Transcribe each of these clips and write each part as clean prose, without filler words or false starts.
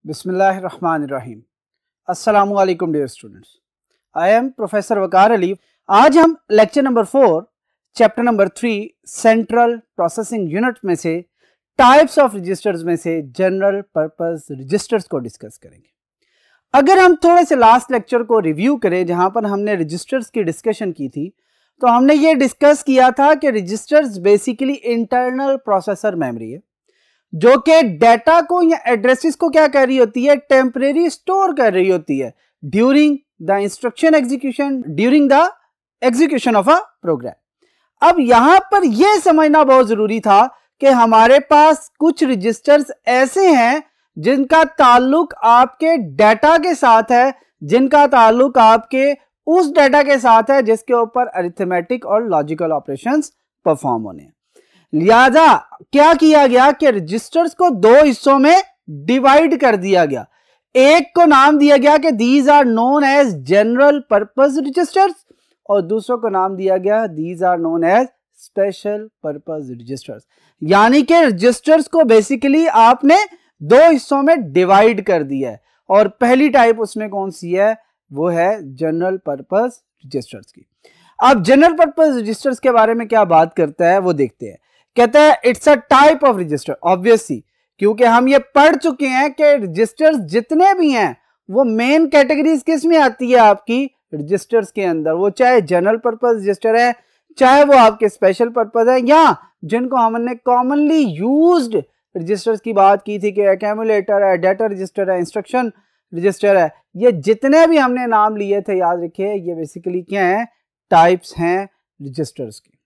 बिस्मिल्लाहिर्रहमानिर्रहीम। अस्सलामुअलैकुम dear students, I am professor Waqar Ali. आज हम lecture number 4 chapter number 3 central processing unit में से टाइप्स ऑफ रजिस्टर्स में से जनरल पर्पस रजिस्टर्स को डिस्कस करेंगे। अगर हम थोड़े से लास्ट लेक्चर को रिव्यू करें जहां पर हमने रजिस्टर्स की डिस्कशन की थी, तो हमने ये डिस्कस किया था कि registers basically internal processor memory है जो कि डेटा को या एड्रेसेस को क्या कर रही होती है, टेम्परेरी स्टोर कर रही होती है during the instruction execution, during the execution of a program. अब यहां पर यह समझना बहुत जरूरी था कि हमारे पास कुछ रजिस्टर्स ऐसे हैं जिनका ताल्लुक आपके डेटा के साथ है, जिनका ताल्लुक आपके उस डेटा के साथ है जिसके ऊपर अरिथमेटिक और लॉजिकल ऑपरेशंस परफॉर्म होने हैं। लिहाजा क्या किया गया कि रजिस्टर्स को दो हिस्सों में डिवाइड कर दिया गया। एक को नाम दिया गया कि these are known as general purpose registers और दूसरों को नाम दिया गया these are known as special purpose registers. यानी कि रजिस्टर्स को बेसिकली आपने दो हिस्सों में डिवाइड कर दिया है और पहली टाइप उसमें कौन सी है, वो है जनरल पर्पस रजिस्टर्स की। अब जनरल पर्पस रजिस्टर्स के बारे में क्या बात करता है वो देखते हैं। कहता है it's a type of register, obviously क्योंकि हम ये पढ़ चुके हैं कि रजिस्टर्स जितने भी हैं वो मेन कैटेगरीज किस में आती है, आपकी रजिस्टर्स के अंदर। वो चाहे जनरल पर्पस रजिस्टर है, चाहे वो आपके स्पेशल पर्पस है, या जिनको हमने कॉमनली यूज्ड रजिस्टर्स की बात की थी कि एक्यूमुलेटर है, डेटा रजिस्टर है, इंस्ट्रक्शन रजिस्टर है, ये जितने भी हमने नाम लिए थे याद रखिए ये बेसिकली क्या है, टाइप्स हैं रजिस्टर्स की।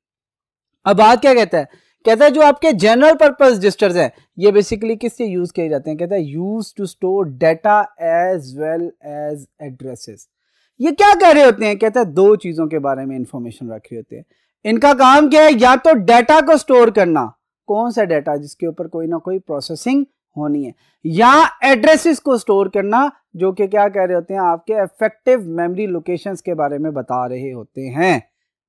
अब बात क्या कहता है, कहता है जो आपके जनरल पर्पस रजिस्टर्स हैं ये बेसिकली किससे यूज किए जाते हैं, कहता है use to store data as well as addresses. ये क्या कर रहे होते हैं, कहता है दो चीजों के बारे में इंफॉर्मेशन रख रहे होते हैं। इनका काम क्या है, या तो डेटा को स्टोर करना, कौन सा डेटा जिसके ऊपर कोई ना कोई प्रोसेसिंग होनी है, या एड्रेसेस को स्टोर करना जो कि क्या कह रहे होते हैं, आपके इफेक्टिव मेमोरी लोकेशंस के बारे में बता रहे होते हैं।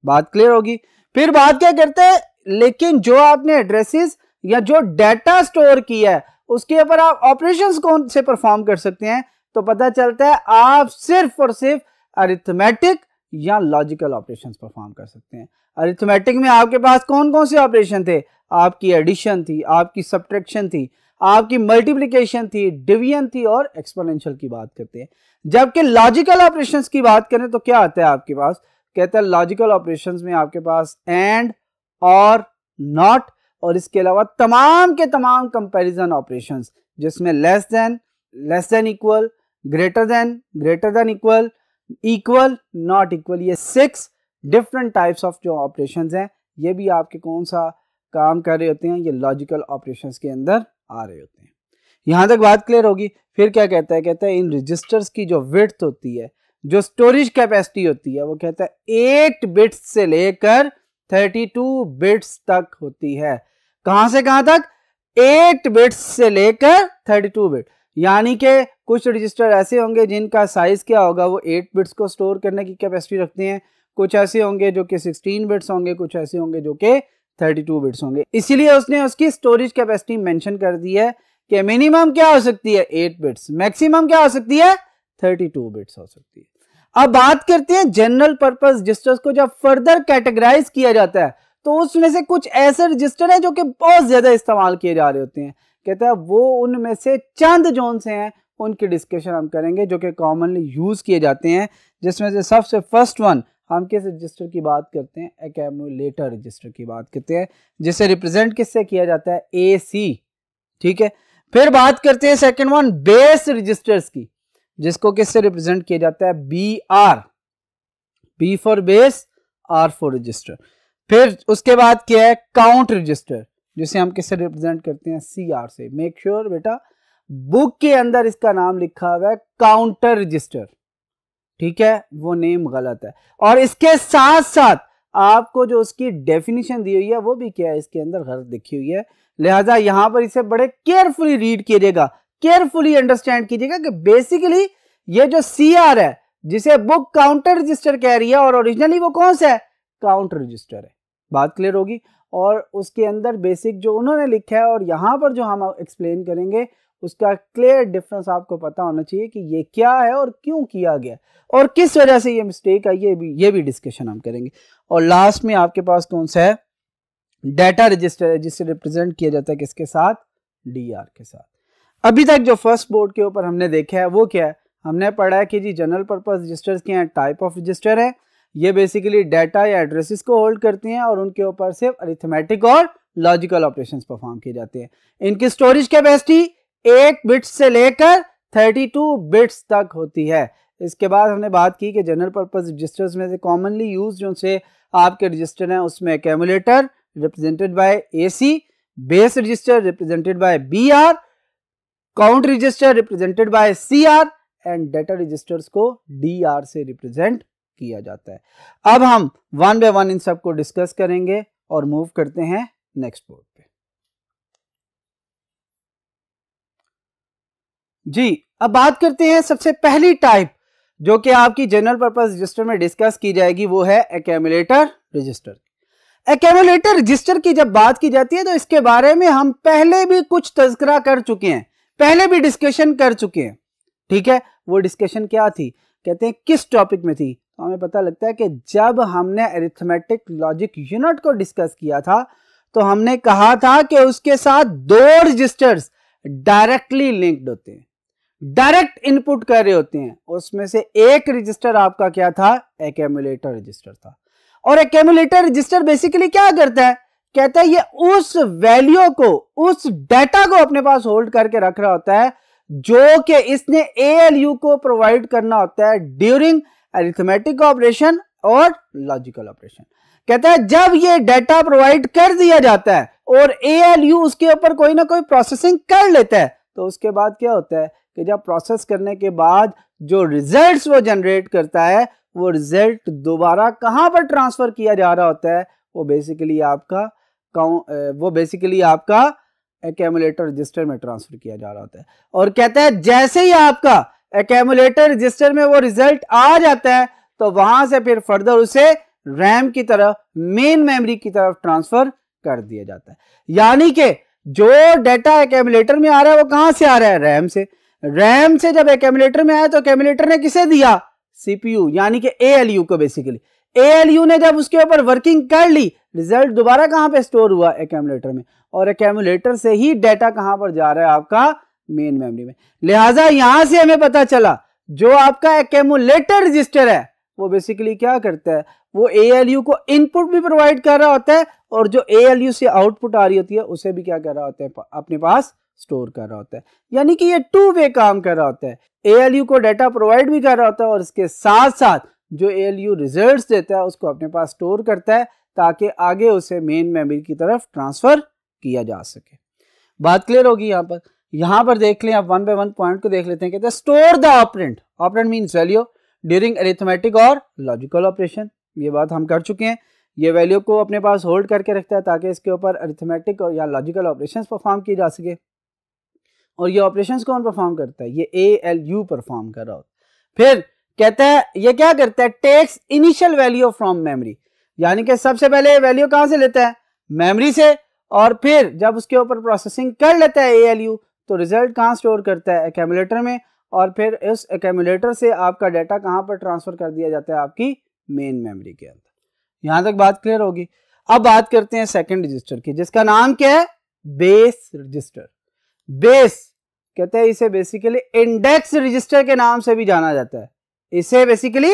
बात क्लियर होगी। फिर बात क्या करते हैं, लेकिन जो आपने एड्रेसेस या जो डेटा स्टोर किया है उसके ऊपर आप ऑपरेशंस कौन से परफॉर्म कर सकते हैं, तो पता चलता है आप सिर्फ और सिर्फ अरिथमेटिक या लॉजिकल ऑपरेशंस परफॉर्म कर सकते हैं। अरिथमेटिक में आपके पास कौन कौन से ऑपरेशन थे, आपकी एडिशन थी, आपकी सब्ट्रैक्शन थी, आपकी मल्टीप्लिकेशन थी, डिवीजन थी और एक्सपोनेंशियल की बात करते हैं। जबकि लॉजिकल ऑपरेशंस की बात करें तो क्या आता है आपके पास, कहता है लॉजिकल ऑपरेशंस में आपके पास एंड और नॉट और इसके अलावा तमाम के तमाम कंपैरिजन ऑपरेशंस जिसमें less than equal, greater than equal, equal not equal, ये 6 डिफरेंट टाइप्स ऑफ जो ऑपरेशंस हैं ये भी आपके कौन सा काम कर रहे होते हैं, ये लॉजिकल ऑपरेशंस के अंदर आ रहे होते हैं। यहां तक बात क्लियर होगी। फिर क्या कहता है, कहता है इन रजिस्टर्स की जो विड्थ होती है, जो स्टोरेज कैपेसिटी होती है, वो कहता है 8 बिट्स से लेकर 32 बिट्स तक होती है। कहां से कहां तक, 8 बिट्स से लेकर 32 बिट। यानी कि कुछ रजिस्टर ऐसे होंगे जिनका साइज क्या होगा, वो 8 बिट्स को स्टोर करने की कैपेसिटी रखते हैं, कुछ ऐसे होंगे जो कि 16 बिट्स होंगे, कुछ ऐसे होंगे जो कि 32 बिट्स होंगे। इसीलिए उसने उसकी स्टोरेज कैपेसिटी मेंशन कर दी है कि मिनिमम क्या हो सकती है 8 बिट्स, मैक्सिमम क्या हो सकती है 32 बिट्स हो सकती है। अब बात करते हैं जनरल पर्पस रजिस्टर्स को जब फर्दर कैटेगराइज किया जाता है तो उसमें से कुछ ऐसे रजिस्टर हैं जो कि बहुत ज्यादा इस्तेमाल किए जा रहे होते हैं। कहता है वो उनमें से चंद जोन से हैं उनकी डिस्कशन हम करेंगे जो कि कॉमनली यूज किए जाते हैं, जिसमें से सबसे फर्स्ट वन हम किस रजिस्टर की बात करते हैं, एक्यूमुलेटर रजिस्टर की बात करते हैं, जिसे रिप्रेजेंट किससे किया जाता है, AC। ठीक है। फिर बात करते हैं सेकंड वन बेस रजिस्टर्स की, जिसको किससे रिप्रेजेंट किया जाता है, BR, B for base, R for register. फिर उसके बाद क्या है, काउंट रजिस्टर, जिसे हम किससे रिप्रेजेंट करते हैं, CR से। मेक श्योर बेटा बुक के अंदर इसका नाम लिखा हुआ है काउंटर रजिस्टर, ठीक है, वो नेम गलत है। और इसके साथ साथ आपको जो उसकी डेफिनेशन दी हुई है वो भी क्या है, इसके अंदर गलत लिखी हुई है। लिहाजा यहां पर इसे बड़े केयरफुली रीड कीजिएगा, केयरफुली अंडरस्टैंड कीजिएगा कि बेसिकली ये जो CR है जिसे बुक काउंटर रजिस्टर कह रही है और ओरिजिनली वो कौन सा है, काउंट रजिस्टर है। बात क्लियर होगी। और उसके अंदर बेसिक जो उन्होंने लिखा है और यहां पर जो हम एक्सप्लेन करेंगे उसका क्लियर डिफरेंस आपको पता होना चाहिए कि ये क्या है और क्यों किया गया और किस वजह से ये मिस्टेक आई, ये भी डिस्कशन हम करेंगे। और लास्ट में आपके पास कौन सा है, डाटा रजिस्टर है, जिससे रिप्रेजेंट किया जाता है किसके साथ, डीआर के साथ। अभी तक जो फर्स्ट बोर्ड के ऊपर हमने देखा है वो क्या है, हमने पढ़ा है कि जी जनरल पर्पस रजिस्टर्स क्या हैं, टाइप ऑफ रजिस्टर है, ये बेसिकली डाटा या एड्रेसेस को होल्ड करते हैं और उनके ऊपर सिर्फ अरिथमेटिक और लॉजिकल ऑपरेशंस परफॉर्म किए जाते हैं। इनकी स्टोरेज कैपेसिटी 8 बिट्स से लेकर 32 बिट्स तक होती है। इसके बाद हमने बात की कि जनरल पर्पस रजिस्टर्स में से कॉमनली यूज जो से आपके रजिस्टर हैं उसमें accumulator represented by AC, base register represented by BR, count register represented by CR and data registers को DR से रिप्रेजेंट किया जाता है। अब हम वन बाय वन इन सबको डिस्कस करेंगे और मूव करते हैं नेक्स्ट बोर्ड पे। जी अब बात करते हैं सबसे पहली टाइप जो कि आपकी जनरल पर्पस रजिस्टर में डिस्कस की जाएगी, वो है एक्यूमुलेटर रजिस्टर। एक्यूमुलेटर रजिस्टर की जब बात की जाती है तो इसके बारे में हम पहले भी कुछ तज़किरा कर चुके हैं, पहले भी डिस्कशन कर चुके हैं, ठीक है। वो डिस्कशन क्या थी, कहते हैं किस टॉपिक में थी, तो हमें पता लगता है कि जब हमने अरिथमेटिक लॉजिक यूनिट को डिस्कस किया था तो हमने कहा था कि उसके साथ 2 रजिस्टर्स डायरेक्टली लिंक्ड होते हैं, डायरेक्ट इनपुट कर रहे होते हैं। उसमें से एक रजिस्टर आपका क्या था, एक्यूमुलेटर रजिस्टर था। और एक्यूमुलेटर रजिस्टर बेसिकली क्या करता है, कहता है ये उस वैल्यू को, उस डाटा को अपने पास होल्ड करके रख रहा होता है जो कि इसने ALU को प्रोवाइड करना होता है ड्यूरिंग अरिथमेटिक ऑपरेशन और लॉजिकल ऑपरेशन। कहता है जब ये डाटा प्रोवाइड कर दिया जाता है और ALU उसके ऊपर कोई ना कोई प्रोसेसिंग कर लेता है तो उसके बाद क्या होता है कि जब प्रोसेस करने के बाद जो रिजल्ट्स वो जनरेट करता है वो रिजल्ट दोबारा कहां पर ट्रांसफर किया जा रहा होता है, वो बेसिकली आपका एक्यूमुलेटर रजिस्टर में ट्रांसफर किया जा रहा होता है। और कहता है जैसे ही आपका एक्यूमुलेटर रजिस्टर में वो रिजल्ट आ जाता है तो वहां से फिर फर्दर उसे रैम की तरफ, मेन मेमोरी की तरफ ट्रांसफर कर दिया जाता है। यानी कि जो डाटा एक्यूमुलेटर में आ रहा है वो कहां से आ रहा है, रैम से। रैम से जब एक्यूमुलेटर में आया तो एक्यूमुलेटर ने किसे दिया, CPU यानी कि ALU को। बेसिकली ALU ने जब उसके ऊपर वर्किंग कर ली, रिजल्ट दोबारा कहां पे स्टोर हुआ, एक्यूमुलेटर में, और एक्यूमुलेटर से ही डाटा कहां पर जा रहा है, आपका मेन मेमोरी में। लिहाजा यहां से हमें पता चला जो आपका एक्यूमुलेटर रजिस्टर है वो बेसिकली क्या करता है, वो ALU को इनपुट भी प्रोवाइड कर रहा होता है और जो ALU से आउटपुट आ रही होती है उसे भी क्या कर रहा होता है, अपने पास स्टोर कर रहा होता है। यानी कि ये 2 वे काम कर रहा होता है, ALU को डाटा प्रोवाइड भी कर रहा होता है और इसके साथ साथ जो ALU रिजल्ट्स देता है उसको अपने पास स्टोर करता है ताकि आगे उसे मेन मेमोरी की तरफ ट्रांसफर किया जा सके। बात क्लियर होगी यहाँ पर देख लें आप, वन बाय वन पॉइंट को देख लेते हैं। कहते हैं store the operand, operand means value during arithmetic और लॉजिकल ऑपरेशन। ये बात हम कर चुके हैं, ये वैल्यू को अपने पास होल्ड करके रखता है ताकि इसके ऊपर अरिथमेटिक और या लॉजिकल ऑपरेशंस परफॉर्म किए जा सके। और ये ऑपरेशंस कौन परफॉर्म करता है, ये ALU परफॉर्म कर रहा होता है। फिर कहता है ये क्या करता है, takes initial value from memory, यानी कि सबसे पहले वैल्यू कहां से लेता है, मेमोरी से, और फिर जब उसके ऊपर प्रोसेसिंग कर लेता है ALU तो रिजल्ट कहां स्टोर करता है, एक्यूमुलेटर में, और फिर इस एक्यूमुलेटर से आपका डाटा कहां पर ट्रांसफर कर दिया जाता है, आपकी मेन मेमोरी के अंदर। यहां तक बात क्लियर होगी। अब बात करते हैं सेकंड रजिस्टर की, जिसका नाम क्या है, बेस रजिस्टर। बेस कहते हैं इसे बेसिकली इंडेक्स रजिस्टर के नाम से भी जाना जाता है, इसे बेसिकली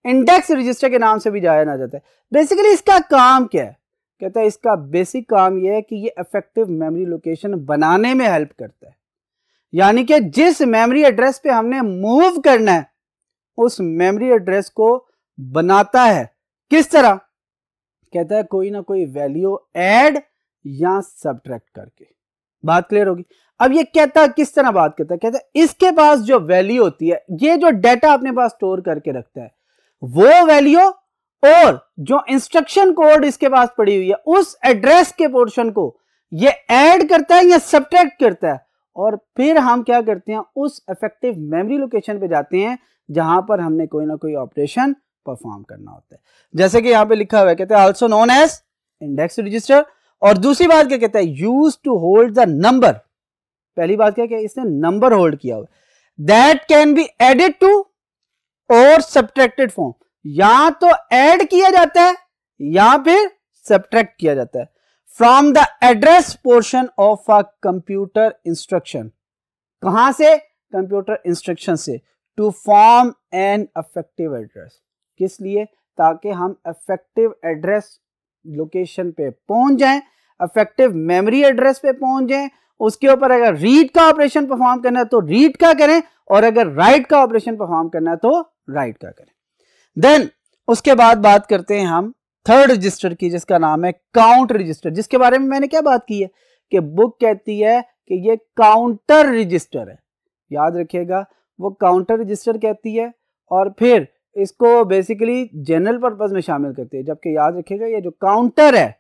इंडेक्स रजिस्टर के नाम से भी जाना जाता है। बेसिकली इसका काम क्या है, कहता है इसका बेसिक काम यह है कि ये इफेक्टिव मेमोरी लोकेशन बनाने में हेल्प करता है। यानी कि जिस मेमोरी एड्रेस पे हमने मूव करना है उस मेमोरी एड्रेस को बनाता है, किस तरह, कहता है कोई ना कोई वैल्यू ऐड या सब्ट्रैक्ट करके। बात क्लियर होगी। अब ये कहता है किस तरह बात करता है, कहता है इसके पास जो वैल्यू होती है, ये जो डाटा अपने पास स्टोर करके रखता है, वो वैल्यू और जो इंस्ट्रक्शन कोड इसके पास पड़ी हुई है उस एड्रेस के पोर्शन को ये ऐड करता है या सब्ट्रैक्ट करता है, और फिर हम क्या करते हैं, उस इफेक्टिव मेमोरी लोकेशन पे जाते हैं जहां पर हमने कोई ना कोई ऑपरेशन परफॉर्म करना होता है। जैसे कि यहां पे लिखा हुआ है, कहते हैं also known as index register. और दूसरी बात क्या कहता है, use to hold the number, पहली बात क्या है, इसने नंबर होल्ड किया हुआ, that can be added to और सब्ट्रैक्टेड फॉर्म, या तो ऐड किया जाता है या फिर सब्ट्रैक्ट किया जाता है from the address portion of a computer instruction. कहां से? कंप्यूटर इंस्ट्रक्शन से, to form an effective address. किस लिए? ताकि हम अफेक्टिव एड्रेस लोकेशन पे पहुंच जाएं, अफेक्टिव मेमोरी एड्रेस पे पहुंच जाएं, उसके ऊपर अगर रीड का ऑपरेशन परफॉर्म करना है तो रीड का करें, और अगर राइट का ऑपरेशन परफॉर्म करना है तो राइट का करें। देन उसके बाद बात करते हैं हम थर्ड रजिस्टर की, जिसका नाम है काउंट रजिस्टर, जिसके बारे में मैंने क्या बात की है कि बुक कहती है कि ये काउंटर रजिस्टर है। याद रखिएगा, वो काउंटर रजिस्टर कहती है, और फिर इसको बेसिकली जनरल पर्पस में शामिल करते हैं। जबकि याद रखिएगा, ये जो काउंटर है,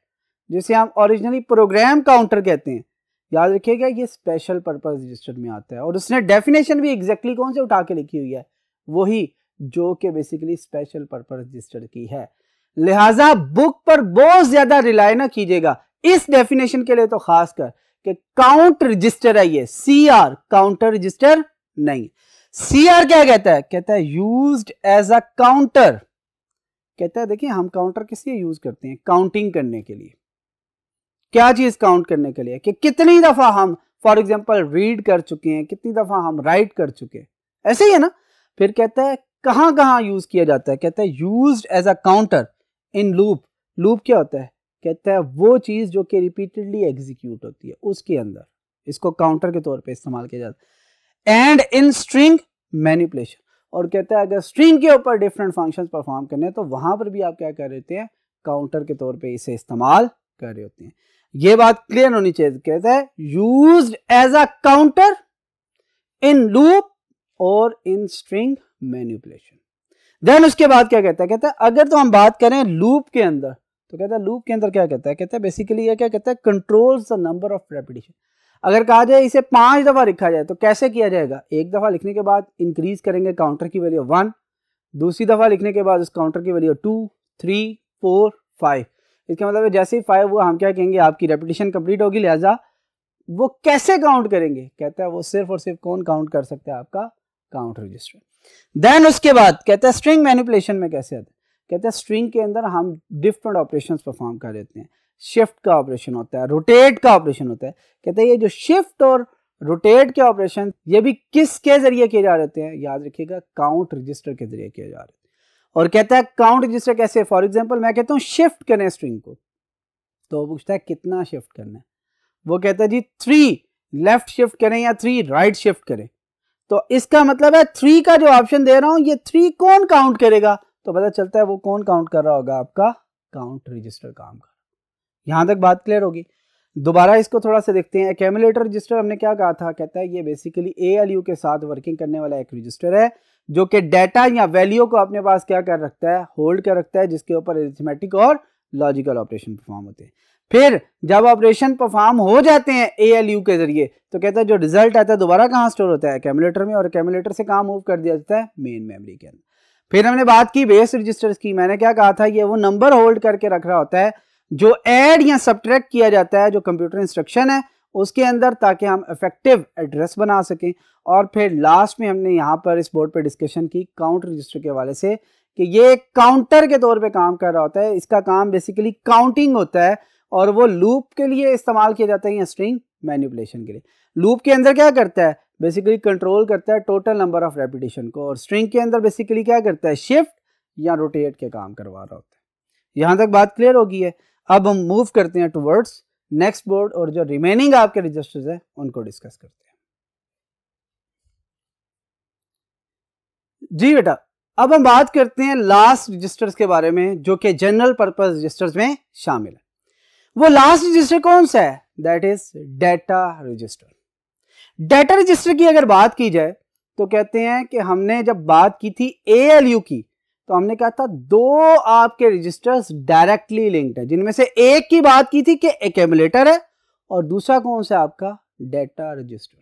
जिसे हम ओरिजिनली प्रोग्राम काउंटर कहते हैं, याद रखिएगा ये स्पेशल पर्पस रजिस्टर में आता है। और उसने डेफिनेशन भी एग्जैक्टली कौन से उठा के लिखी हुई है, वही जो कि बेसिकली स्पेशल पर्पस रजिस्टर की है। लिहाजा बुक पर बहुत ज्यादा रिलाय ना कीजिएगा इस डेफिनेशन के लिए, तो खासकर कि काउंट रजिस्टर है ये, CR काउंटर रजिस्टर नहीं। CR क्या कहता है? कहता है यूज्ड एज अ काउंटर। कहता है देखिए, हम काउंटर किस लिए यूज करते हैं? काउंटिंग करने के लिए। क्या चीज काउंट करने के लिए? कि कितनी दफा हम फॉर एग्जांपल रीड कर चुके हैं, कितनी दफा हम राइट कर चुके हैं, ऐसे ही है ना। फिर कहता है कहां कहां यूज किया जाता है? कहता है used as a counter in loop. Loop क्या होता है? कहता है वो चीज जो कि रिपीटेडली एग्जीक्यूट होती है, उसके अंदर इसको काउंटर के तौर पे इस्तेमाल किया जाता है। एंड इन स्ट्रिंग मैनिपुलेशन, और कहता है अगर स्ट्रिंग के ऊपर डिफरेंट फंक्शंस परफॉर्म करने हैं तो वहां पर भी आप क्या कर रहे होते हैं? काउंटर के तौर पे इसे इस्तेमाल कर रहे होते हैं। ये बात क्लियर होनी चाहिए। कहता है used as a counter in loop और इन स्ट्रिंग मैनिपुलेशन। देन उसके बाद क्या कहता है? कहता है अगर तो हम बात करें लूप के अंदर, तो कहता है लूप के अंदर क्या कहता है? कहता है बेसिकली ये क्या कहता है? Controls the number of repetition. अगर कहा जाए इसे 5 दफा लिखा जाए तो कैसे किया जाएगा? एक दफा लिखने के बाद इंक्रीज करेंगे काउंटर की वैल्यू 1, दूसरी दफा लिखने के बाद उस काउंटर की वैल्यू 2, 3, 4, 5। इसका मतलब है जैसे ही 5 हुआ हम क्या कहेंगे? आपकी रेपिटेशन कंप्लीट होगी। लिहाजा वो कैसे काउंट करेंगे? कहता है वो सिर्फ और सिर्फ कौन काउंट कर सकता है? आपका काउंट रजिस्टर। देन उसके बाद कहता है स्ट्रिंग मैनिपुलेशन में कैसे आता है? कहता है स्ट्रिंग के अंदर हम डिफरेंट ऑपरेशंस परफॉर्म कर देते हैं। शिफ्ट का ऑपरेशन होता है, रोटेट का ऑपरेशन होता है। कहते हैं ये जो शिफ्ट और रोटेट के ऑपरेशन ये भी किसके जरिए किए जा रहे हैं? याद रखिएगा काउंट रजिस्टर के जरिए किए जा रहे हैं। और कहता है काउंट रजिस्टर कैसे? फॉर एग्जांपल मैं कहता हूँ शिफ्ट करें स्ट्रिंग को, तो वो पूछता है कितना शिफ्ट करना है। वो कहता है जी 3 लेफ्ट शिफ्ट करें या 3 राइट शिफ्ट करें। तो इसका मतलब है 3 का जो ऑप्शन दे रहा हूं ये 3 कौन काउंट करेगा? तो पता चलता है वो कौन काउंट कर रहा होगा? आपका काउंट रजिस्टर काम कर। यहां तक बात क्लियर होगी। दोबारा इसको थोड़ा सा देखते हैं। एक्यूमुलेटर रजिस्टर हमने क्या कहा था? कहता है ये बेसिकली ALU के साथ वर्किंग करने वाला एक रजिस्टर है जो कि डाटा या वैल्यू को अपने पास क्या कर रखता है? होल्ड कर रखता है, जिसके ऊपर अरिथमेटिक और लॉजिकल ऑपरेशन परफॉर्म होते हैं। फिर जब ऑपरेशन परफॉर्म हो जाते हैं ALU के जरिए, तो कहता है जो रिजल्ट आता है दोबारा कहाँ स्टोर होता है? एक्यूमुलेटर में, और एक्यूमुलेटर से कहाँ मूव कर दिया जाता है? मेन मेमोरी के अंदर। फिर हमने बात की बेस रजिस्टर्स की। मैंने क्या कहा था? ये वो नंबर होल्ड करके रख रहा होता है जो ऐड या सब्ट्रैक्ट किया जाता है जो कंप्यूटर इंस्ट्रक्शन है उसके अंदर, ताकि हम इफेक्टिव एड्रेस बना सकें। और फिर लास्ट में हमने यहाँ पर इस बोर्ड पे डिस्कशन की काउंट रजिस्टर के हवाले से कि ये काउंटर के तौर पे काम कर रहा होता है। इसका काम बेसिकली काउंटिंग होता है, और वो लूप के लिए इस्तेमाल किया जाता है या स्ट्रिंग मैनिपुलेशन के लिए। लूप के अंदर क्या करता है? बेसिकली कंट्रोल करता है टोटल नंबर ऑफ रेपिटेशन को, और स्ट्रिंग के अंदर बेसिकली क्या करता है? शिफ्ट या रोटेट के काम करवा रहा होता है। यहां तक बात क्लियर हो गई है। अब हम मूव करते हैं टुवर्ड्स नेक्स्ट बोर्ड, और जो रिमेनिंग आपके रजिस्टर्स है उनको डिस्कस करते हैं। जी बेटा, अब हम बात करते हैं लास्ट रजिस्टर्स के बारे में जो कि जनरल पर्पस रजिस्टर्स में शामिल है। वो लास्ट रजिस्टर कौन सा है? That is data register. Data register की अगर बात की जाए तो कहते हैं कि हमने जब बात की थी ALU की, तो हमने कहा था 2 आपके रजिस्टर्स डायरेक्टली लिंक्ड है, जिनमें से एक की बात की थी कि एक्यूमुलेटर है और दूसरा कौन सा? आपका डाटा रजिस्टर।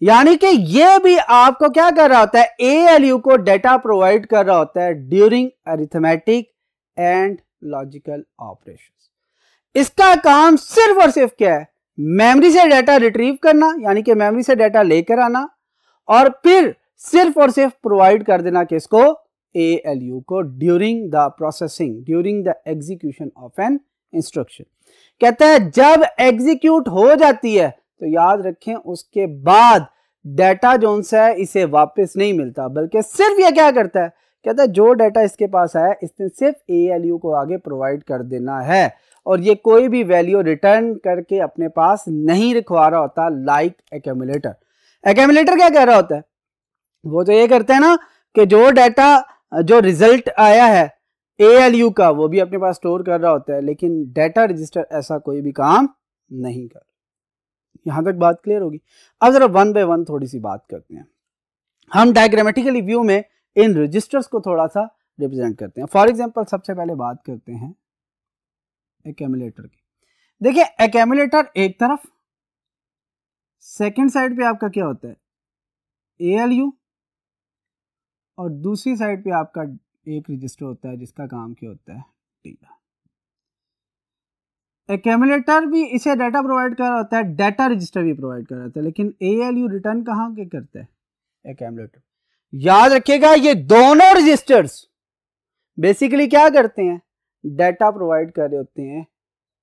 यानी कि ये भी आपको क्या कर रहा होता है? ALU को डाटा प्रोवाइड कर रहा होता है during arithmetic and logical operations. इसका काम सिर्फ और सिर्फ क्या है? मेमोरी से डाटा रिट्रीव करना, यानी कि मेमोरी से डाटा लेकर आना, और फिर सिर्फ और सिर्फ प्रोवाइड कर देना किसको, ALU को, during the processing, during the execution of an instruction. कहता है जब एग्जीक्यूट हो जाती है तो याद रखें उसके बाद डाटा जो है इसे वापस नहीं मिलता, बल्कि सिर्फ ये क्या करता है, कहता है जो डाटा इसके पास आया इसने सिर्फ ALU को आगे प्रोवाइड कर देना है, और ये कोई भी वैल्यू रिटर्न करके अपने पास नहीं रखवा रहा होता, लाइक एक्यूमुलेटर। एक्यूमुलेटर क्या कह रहा होता है, वो तो ये करते हैं ना कि जो डाटा जो रिजल्ट आया है ALU का वो भी अपने पास स्टोर कर रहा होता है, लेकिन डाटा रजिस्टर ऐसा कोई भी काम नहीं कर। यहां तक बात क्लियर होगी। अब जरा वन बाय वन थोड़ी सी बात करते हैं। हम डायग्रामेटिकली व्यू में इन रजिस्टर्स को थोड़ा सा रिप्रेजेंट करते हैं। फॉर एग्जांपल सबसे पहले बात करते हैं एक्यूमुलेटर की। देखिए एक्यूमुलेटर एक तरफ, सेकंड साइड पे आपका क्या होता है ALU, और दूसरी साइड पे आपका एक रजिस्टर होता है जिसका काम क्या होता है डेटा। एक्यूमुलेटर भी इसे डाटा प्रोवाइड कर रहा होता है, डाटा रजिस्टर भी प्रोवाइड कर रहा होता है, लेकिन ALU रिटर्न कहाँ के करता है, एक्यूमुलेटर। याद रखिएगा ये दोनों रजिस्टर्स बेसिकली क्या करते हैं, डाटा प्रोवाइड कर रहे होते हैं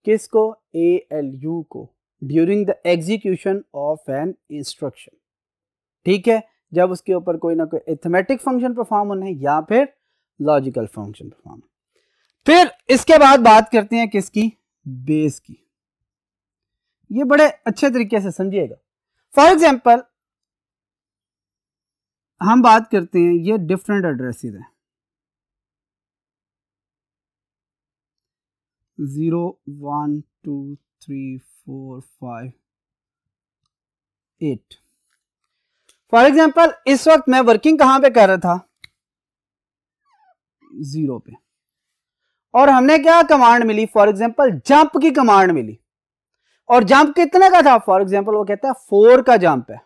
किसको, ALU को, during the execution of an instruction. ठीक है, जब उसके ऊपर कोई ना कोई अरिथमेटिक फंक्शन परफॉर्म होना है या फिर लॉजिकल फंक्शन परफॉर्म। फिर इसके बाद बात करते हैं किसकी, बेस की। ये बड़े अच्छे तरीके से समझिएगा। फॉर एग्जांपल हम बात करते हैं, ये डिफरेंट एड्रेसेस हैं, 0 1 2 3 4 5 8। फॉर एग्जाम्पल इस वक्त मैं वर्किंग कहां पे कर रहा था, 0 पे, और हमने क्या कमांड मिली, फॉर एग्जाम्पल जंप की कमांड मिली, और जंप कितने का था, फॉर एग्जाम्पल वो कहता है 4 का जंप है।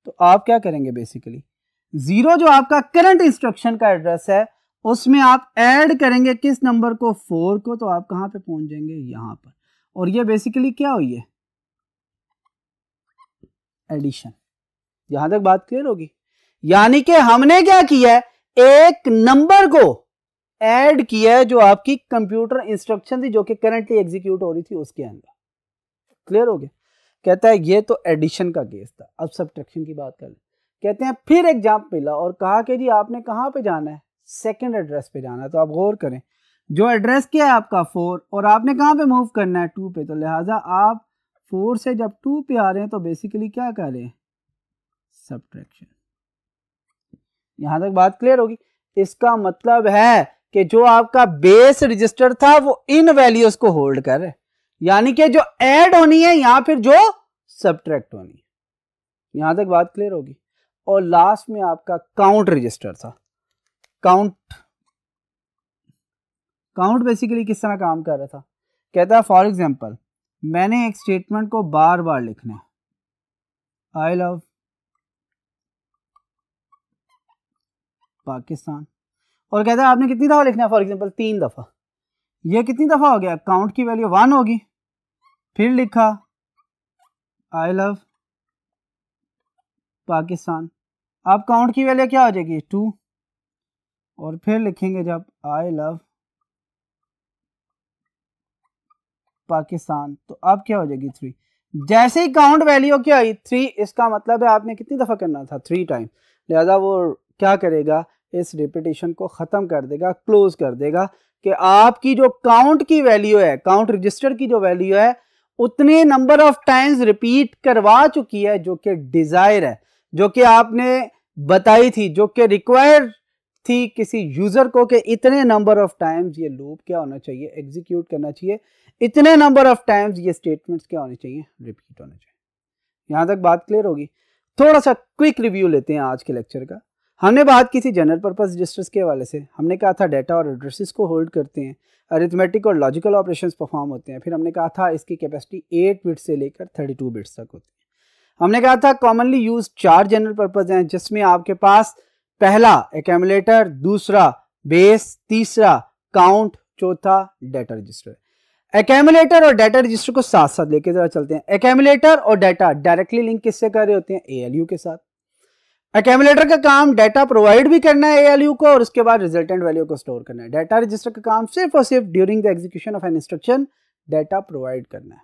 तो आप क्या करेंगे, बेसिकली 0 जो आपका करंट इंस्ट्रक्शन का एड्रेस है उसमें आप ऐड करेंगे किस नंबर को, 4 को, तो आप कहां पे पहुंच जाएंगे, यहां पर। और ये बेसिकली क्या हुई है, एडिशन। यहां तक बात क्लियर होगी। यानी कि हमने क्या किया है, एक नंबर को ऐड किया है जो आपकी कंप्यूटर इंस्ट्रक्शन थी जो कि करंटली एग्जीक्यूट हो रही थी उसके अंदर। क्लियर हो गया। कहता है ये तो एडिशन का केस था। अब सब्ट्रैक्शन की बात कर लें। कहते हैं फिर एक जंप मिला और कहा कि जी आपने कहां पे जाना है, सेकंड एड्रेस पे जाना है। तो आप गौर करें, जो एड्रेस क्या है आपका 4, और आपने कहां पे मूव करना है, 2 पे। तो लिहाजा आप 4 से जब 2 पे आ रहे हैं तो बेसिकली क्या कर रहे हैं, सब्ट्रैक्शन। यहां तक बात क्लियर होगी। इसका मतलब है कि जो आपका बेस रजिस्टर था वो इन वैल्यूज को होल्ड कर रहा है, यानी कि जो ऐड होनी है या फिर जो सब्ट्रैक्ट होनी है। यहां तक बात क्लियर होगी। और लास्ट में आपका काउंट रजिस्टर था। काउंट बेसिकली किस तरह काम कर रहा था, कहता है फॉर एग्जांपल मैंने एक स्टेटमेंट को बार बार लिखना है, आई लव पाकिस्तान, और कहता है आपने कितनी दफा लिखना है, फॉर एग्जांपल 3 दफा। ये कितनी दफा हो गया, काउंट की वैल्यू 1 होगी। फिर लिखा आई लव पाकिस्तान, अब काउंट की वैल्यू क्या हो जाएगी, 2। और फिर लिखेंगे जब आई लव पाकिस्तान, तो अब क्या हो जाएगी 3। जैसे ही काउंट वैल्यू क्या आई 3, इसका मतलब है आपने कितनी दफा करना था, 3 टाइम। लिहाजा वो क्या करेगा, इस रिपीटेशन को खत्म कर देगा, क्लोज कर देगा, कि आपकी जो काउंट की वैल्यू है, काउंट रजिस्टर की जो वैल्यू है, उतने नंबर ऑफ टाइम्स रिपीट करवा चुकी है जो कि डिजायर है, जो कि आपने बताई थी, जो कि रिक्वायर थी किसी यूजर को, कि इतने नंबर ऑफ टाइम्स ये लूप क्या होना चाहिए, एग्जीक्यूट करना चाहिए, इतने नंबर ऑफ टाइम्स ये स्टेटमेंट्स क्या होने चाहिए, रिपीट होने चाहिए। यहां तक बात क्लियर होगी। थोड़ा सा क्विक रिव्यू लेते हैं आज के लेक्चर का। हमने बात की थी जनरल पर्पस रजिस्टर्स के हवाले से। हमने कहा था डाटा और एड्रेसेस को होल्ड करते हैं, अरिथमेटिक और लॉजिकल ऑपरेशंस परफॉर्म होते हैं। फिर हमने कहा था इसकी कैपेसिटी 8 बिट्स से लेकर 32 बिट्स तक होती है। हमने कहा था कॉमनली यूज 4 जनरल पर्पस हैं, जिसमें आपके पास पहला एक्यूमुलेटर, दूसरा बेस, तीसरा काउंट, चौथा डाटा रजिस्टर। एक्यूमुलेटर और डाटा रजिस्टर को साथ साथ लेके जरा चलते हैं। एक्यूमुलेटर और डाटा डायरेक्टली लिंक किससे कर रहे होते हैं? ALU के साथ। एक्यूमुलेटर का काम डाटा प्रोवाइड भी करना है ALU को और उसके बाद रिजल्टेंट वैल्यू को स्टोर करना है। डाटा रजिस्टर का काम सिर्फ और सिर्फ during the execution of an instruction data provide करना है।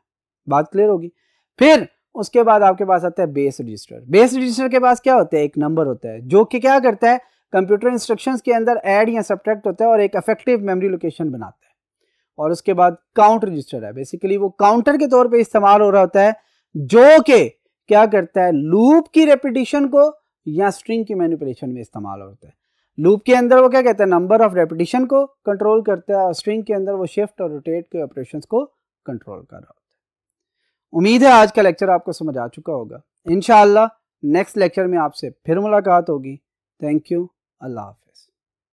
बात क्लियर होगी। फिर उसके बाद आपके पास आता है बेस रजिस्टर। बेस रजिस्टर के पास क्या होता है? एक नंबर होता है जो कि क्या करता है, कंप्यूटर इंस्ट्रक्शंस के अंदर ऐड या सब्ट्रैक्ट होता है और एक इफेक्टिव मेमोरी लोकेशन बनाता है। और उसके बाद काउंट रजिस्टर है, बेसिकली वो काउंटर के तौर पे इस्तेमाल हो रहा होता है, जो कि क्या करता है, लूप की रेपिटेशन को या स्ट्रिंग की मैनिपुलेशन में इस्तेमाल होता है। लूप के अंदर वो क्या कहता है, नंबर ऑफ रेपिटेशन को कंट्रोल करता है और स्ट्रिंग के अंदर वो शिफ्ट और रोटेट के ऑपरेशंस को कंट्रोल कर रहा होता है। उम्मीद है आज का लेक्चर आपको समझ आ चुका होगा। इंशाअल्लाह नेक्स्ट लेक्चर में आपसे फिर मुलाकात होगी। Thank you. अल्लाह हाफ़िज़।